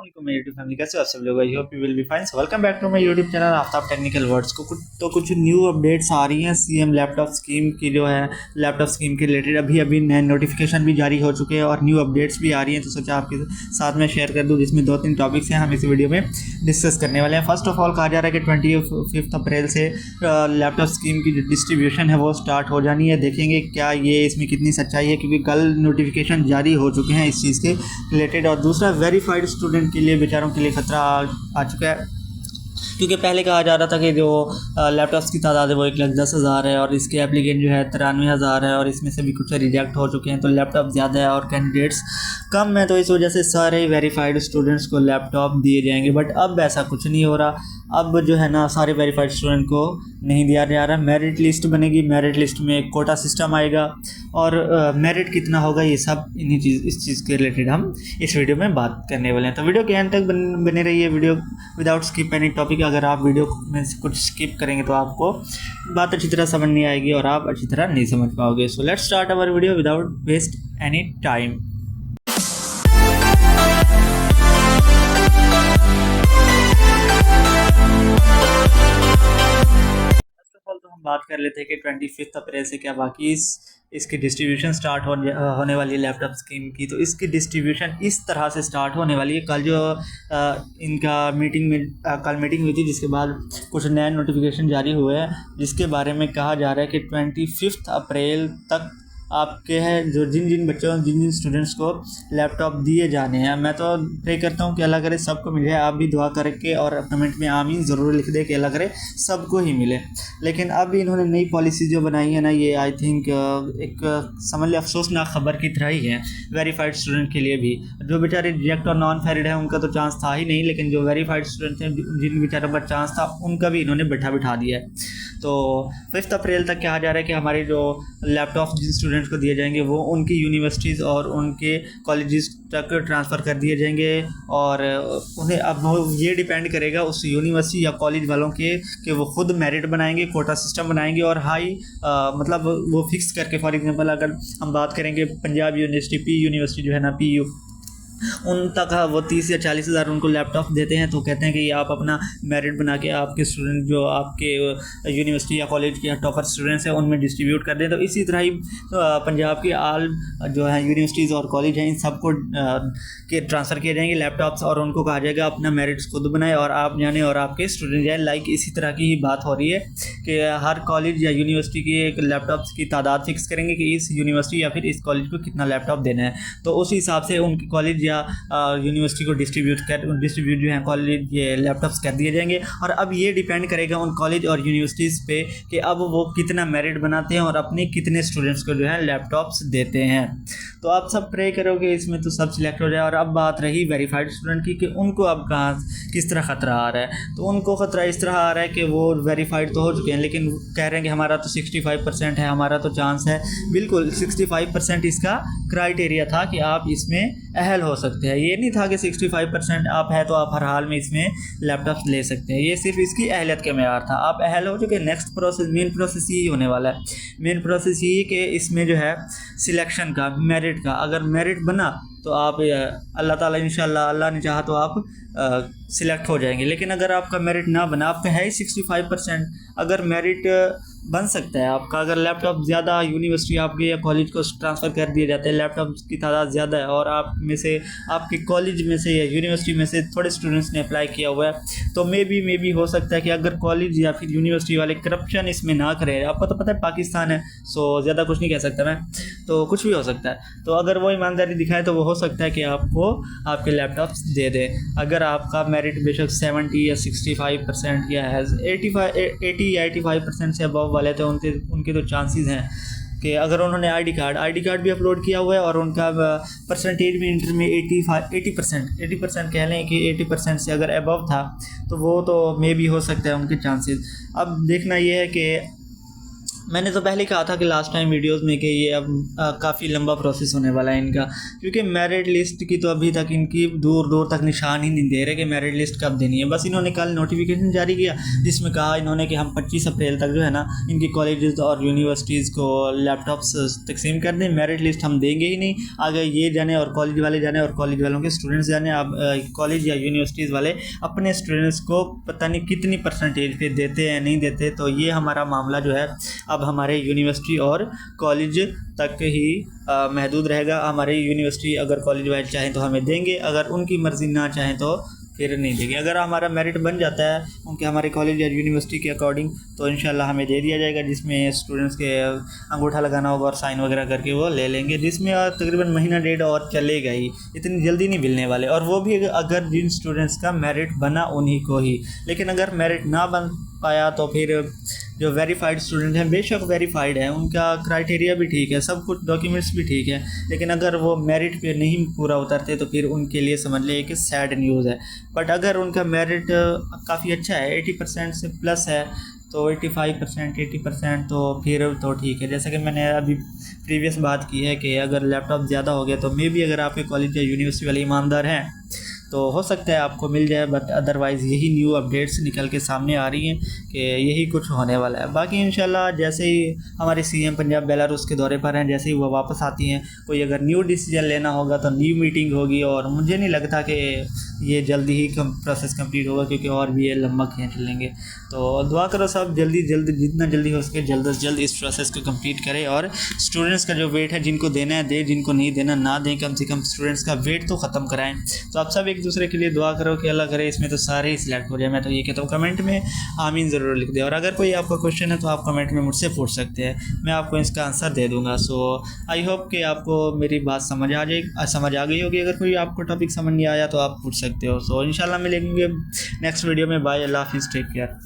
वालेकुम मेरी YouTube family, कैसे हो आप सब लोग? I hope you will be fine. So welcome back to my YouTube channel Aftab technical words. कुछ न्यू अपडेट्स आ रही हैं सीएम लैपटॉप स्कीम की, जो है लैपटॉप स्कीम के रिलेटेड अभी नए नोटिफिकेशन भी जारी हो चुके हैं और न्यू अपडेट्स भी आ रही हैं, तो सोचा आपके साथ में शेयर कर दूँ, जिसमें 2-3 टॉपिक्स हैं हम इस वीडियो में डिस्कस करने वाले हैं। फर्स्ट ऑफ ऑल कहा जा रहा है कि 25 अप्रैल से लैपटॉप स्कीम की जो डिस्ट्रीब्यूशन है वो स्टार्ट हो जानी है। देखेंगे क्या ये इसमें कितनी सच्चाई है, क्योंकि कल नोटिफिकेशन जारी हो चुके हैं इस चीज़ के रिलेटेड। और दूसरा, वेरीफाइड स्टूडेंट के लिए, बेचारों के लिए खतरा आ चुका है, क्योंकि पहले कहा जा रहा था कि जो लैपटॉप्स की तादाद है वो 1,10,000 है और इसके एप्लीकेंट जो है 93,000 है और इसमें से भी कुछ रिजेक्ट हो चुके हैं, तो लैपटॉप ज़्यादा है और कैंडिडेट्स कम है, तो इस वजह से सारे वेरीफाइड स्टूडेंट्स को लैपटॉप दिए जाएंगे। बट अब ऐसा कुछ नहीं हो रहा। अब जो है ना, सारे वेरीफाइड स्टूडेंट को नहीं दिया जा रहा। मेरिट लिस्ट बनेगी, मेरिट लिस्ट में एक कोटा सिस्टम आएगा और मेरिट कितना होगा ये सब इस चीज़ के रिलेटेड हम इस वीडियो में बात करने वाले हैं। तो वीडियो के एंड तक बने रहिए, video without skip any topic. अगर आप वीडियो में से कुछ स्किप करेंगे तो आपको बात अच्छी तरह समझ नहीं आएगी और आप अच्छी तरह नहीं समझ पाओगे। So let's start our video without waste any time. तो हम बात कर लेते हैं कि 25 अप्रैल से क्या बाकी इसकी डिस्ट्रीब्यूशन स्टार्ट होने वाली है लैपटॉप स्कीम की। तो इसकी डिस्ट्रीब्यूशन इस तरह से स्टार्ट होने वाली है। कल जो इनका कल मीटिंग हुई थी, जिसके बाद कुछ नए नोटिफिकेशन जारी हुए हैं, जिसके बारे में कहा जा रहा है कि 25 अप्रैल तक आपके हैं जो जिन बच्चों जिन स्टूडेंट्स को लैपटॉप दिए जाने हैं। मैं तो प्रे करता हूँ कि अल्लाह करे सबको मिल जाए। आप भी दुआ करके और कमेंट में आमीन ज़रूर लिख दे कि अल्लाह करे सबको ही मिले। लेकिन अब इन्होंने नई पॉलिसी जो बनाई है ना, ये आई थिंक एक समझ लें अफसोसनाक खबर की तरह ही है वेरीफाइड स्टूडेंट के लिए भी। जो बेचारे रिजेक्ट और नॉन फेरिड है उनका तो चांस था ही नहीं, लेकिन जो वेरीफाइड स्टूडेंट हैं जिन बेचारों का चांस था उनका भी इन्होंने बिठा दिया है। तो 5 अप्रैल तक कहा जा रहा है कि हमारे जो लैपटॉप जिन स्टूडेंट्स को दिए जाएंगे वो उनकी यूनिवर्सिटीज़ और उनके कॉलेजेस तक ट्रांसफ़र कर दिए जाएंगे और उन्हें अब ये डिपेंड करेगा उस यूनिवर्सिटी या कॉलेज वालों के कि वो खुद मेरिट बनाएंगे, कोटा सिस्टम बनाएंगे और हाई मतलब वो फिक्स करके। फॉर एग्जांपल अगर हम बात करेंगे पंजाब यूनिवर्सिटी, पी यूनिवर्सिटी जो है ना, PU, उन तक वो 30 या 40 हज़ार उनको लैपटॉप देते हैं। तो कहते हैं कि आप अपना मेरिट बना के आपके स्टूडेंट जो आपके यूनिवर्सिटी या कॉलेज के टॉपर स्टूडेंट्स हैं उनमें डिस्ट्रीब्यूट कर दें। तो इसी तरह ही पंजाब की आल जो है यूनिवर्सिटीज़ और कॉलेज हैं, इन सबको के ट्रांसफ़र किए जाएंगे लैपटॉप्स और उनको कहा जाएगा अपना मेरिट्स खुद बनाए और आप जाने और आपके स्टूडेंट जाए। लाइक इसी तरह की ही बात हो रही है कि हर कॉलेज या यूनिवर्सिटी की एक लैपटॉप्स की तादाद फिक्स करेंगे कि इस यूनिवर्सिटी या फिर इस कॉलेज को कितना लैपटॉप देना है। तो उस हिसाब से उनके कॉलेज या यूनिवर्सिटी को डिस्ट्रीब्यूट जो है कॉलेज ये लैपटॉप्स कर दिए जाएंगे। और अब ये डिपेंड करेगा उन कॉलेज और यूनिवर्सिटीज़ पे कि अब वो कितना मेरिट बनाते हैं और अपने कितने स्टूडेंट्स को जो है लैपटॉप्स देते हैं। तो आप सब प्रे करोगे इसमें तो सब सिलेक्ट हो जाए। और अब बात रही वेरीफाइड स्टूडेंट की कि उनको अब किस तरह ख़तरा आ रहा है। तो उनको ख़तरा इस तरह आ रहा है कि वो वेरीफाइड तो हो चुके हैं, लेकिन कह रहे हैं कि हमारा तो 65% है, हमारा तो चांस है। बिल्कुल 65% इसका क्राइटेरिया था कि आप इसमें अहल हो सकते हैं। ये नहीं था कि 65% आप है तो आप हर हाल में इसमें लैपटॉप ले सकते हैं। ये सिर्फ इसकी अहलियत के मेयार था। आप अहल हो चुके, नेक्स्ट प्रोसेस, मेन प्रोसेस यही होने वाला है। मेन प्रोसेस यही कि इसमें जो है सिलेक्शन का, मेरिट का, अगर मेरिट बना तो आप अल्लाह ताला इंशाल्लाह, अल्लाह ने चाहा तो आप सिलेक्ट हो जाएंगे। लेकिन अगर आपका मेरिट ना बना, आपका है ही 65%, अगर मेरिट बन सकता है आपका, अगर लैपटॉप ज़्यादा यूनिवर्सिटी आपके या कॉलेज को ट्रांसफ़र कर दिए जाते हैं, लैपटॉप की तादाद ज़्यादा है और आप में से, आपके कॉलेज में से या यूनिवर्सिटी में से थोड़े स्टूडेंट्स ने अप्लाई किया हुआ है, तो मे बी हो सकता है कि अगर कॉलेज या फिर यूनिवर्सिटी वाले करप्शन इसमें ना करें। आपको तो पता है पाकिस्तान है, सो ज़्यादा कुछ नहीं कह सकता मैं, तो कुछ भी हो सकता है। तो अगर वो ईमानदारी दिखाए तो वो हो सकता है कि आपको आपके लैपटॉप्स दे दें। अगर आपका मेरिट बेशक 70 या 65% या 80 या 85% से अबव वाले, तो उनके तो चांसेस हैं कि अगर उन्होंने आईडी कार्ड भी अपलोड किया हुआ है और उनका परसेंटेज भी इंटर में 80% कह लें कि 80% से अगर अबव था, तो वो तो मे भी हो सकता है उनके चांसेस। अब देखना ये है कि मैंने तो पहले कहा था कि लास्ट टाइम वीडियोस में कि ये अब काफ़ी लंबा प्रोसेस होने वाला है इनका, क्योंकि मेरिट लिस्ट की तो अभी तक इनकी दूर दूर तक निशान ही नहीं दे रहे कि मेरिट लिस्ट कब देनी है। बस इन्होंने कल नोटिफिकेशन जारी किया जिसमें कहा इन्होंने कि हम 25 अप्रैल तक जो है ना इनकी कॉलेजेस और यूनिवर्सिटीज़ को लैपटॉप्स तकसीम कर दें, मेरिट लिस्ट हम देंगे ही नहीं। आगे ये जाने और कॉलेज वाले जाने और कॉलेज वालों के स्टूडेंट्स जाने, अब कॉलेज या यूनिवर्सिटीज़ वाले अपने स्टूडेंट्स को पता नहीं कितनी परसेंटेज पे देते हैं नहीं देते। तो ये हमारा मामला जो है अब हमारे यूनिवर्सिटी और कॉलेज तक ही महदूद रहेगा। हमारे यूनिवर्सिटी अगर कॉलेज वाले चाहें तो हमें देंगे, अगर उनकी मर्ज़ी ना चाहें तो फिर नहीं देंगे। अगर हमारा मेरिट बन जाता है उनके हमारे कॉलेज या यूनिवर्सिटी के अकॉर्डिंग तो इंशाल्लाह हमें दे दिया जाएगा, जिसमें स्टूडेंट्स के अंगूठा लगाना होगा और साइन वगैरह करके वो ले लेंगे, जिसमें तकरीबन महीना डेढ़ और चलेगा ही, इतनी जल्दी नहीं मिलने वाले। और वो भी अगर जिन स्टूडेंट्स का मेरिट बना उन्हीं को ही। लेकिन अगर मेरिट ना बन पाया तो फिर जो वेरीफाइड स्टूडेंट हैं, बेशक वेरीफाइड है, उनका क्राइटेरिया भी ठीक है, सब कुछ डॉक्यूमेंट्स भी ठीक है, लेकिन अगर वो मेरिट पे नहीं पूरा उतरते तो फिर उनके लिए समझ ले कि सैड न्यूज़ है। बट अगर उनका मेरिट काफ़ी अच्छा है, 80% से प्लस है, तो 85% 80% तो फिर तो ठीक है। जैसा कि मैंने अभी प्रीवियस बात की है कि अगर लैपटॉप ज़्यादा हो गया तो मे बी अगर आपके कॉलेज या यूनिवर्सिटी वाले ईमानदार हैं तो हो सकता है आपको मिल जाए, बट अदरवाइज़ यही न्यू अपडेट्स निकल के सामने आ रही हैं कि यही कुछ होने वाला है। बाकी इंशाल्लाह जैसे ही हमारे सीएम पंजाब बेलारूस के दौरे पर हैं, जैसे ही वो वापस आती हैं, कोई अगर न्यू डिसीजन लेना होगा तो न्यू मीटिंग होगी, और मुझे नहीं लगता कि ये जल्दी ही प्रोसेस कंप्लीट होगा, क्योंकि और भी ये लंबा खींच लेंगे। तो दुआ करो सब जल्दी जितना जल्दी हो सके जल्द से जल्द इस प्रोसेस को कंप्लीट करें, और स्टूडेंट्स का जो वेट है जिनको देना है दे, जिनको नहीं देना ना दें, कम से कम स्टूडेंट्स का वेट तो ख़त्म कराएं। तो आप सब एक दूसरे के लिए दुआ करो कि अल्लाह करे इसमें तो सारे ही सिलेक्ट हो जाए। मैं तो ये कहता हूँ कमेंट में आमीन ज़रूर लिख दे, और अगर कोई आपका क्वेश्चन है तो आप कमेंट में मुझसे पूछ सकते हैं, मैं आपको इसका आंसर दे दूँगा। सो आई होप कि आपको मेरी बात समझ आ गई होगी। अगर कोई आपको टॉपिक समझ नहीं आया तो आप पूछ सकते हो। सो इंशाल्लाह मिलेंगे नेक्स्ट वीडियो में। बाय, अल्लाह हाफिज़, टेक केयर।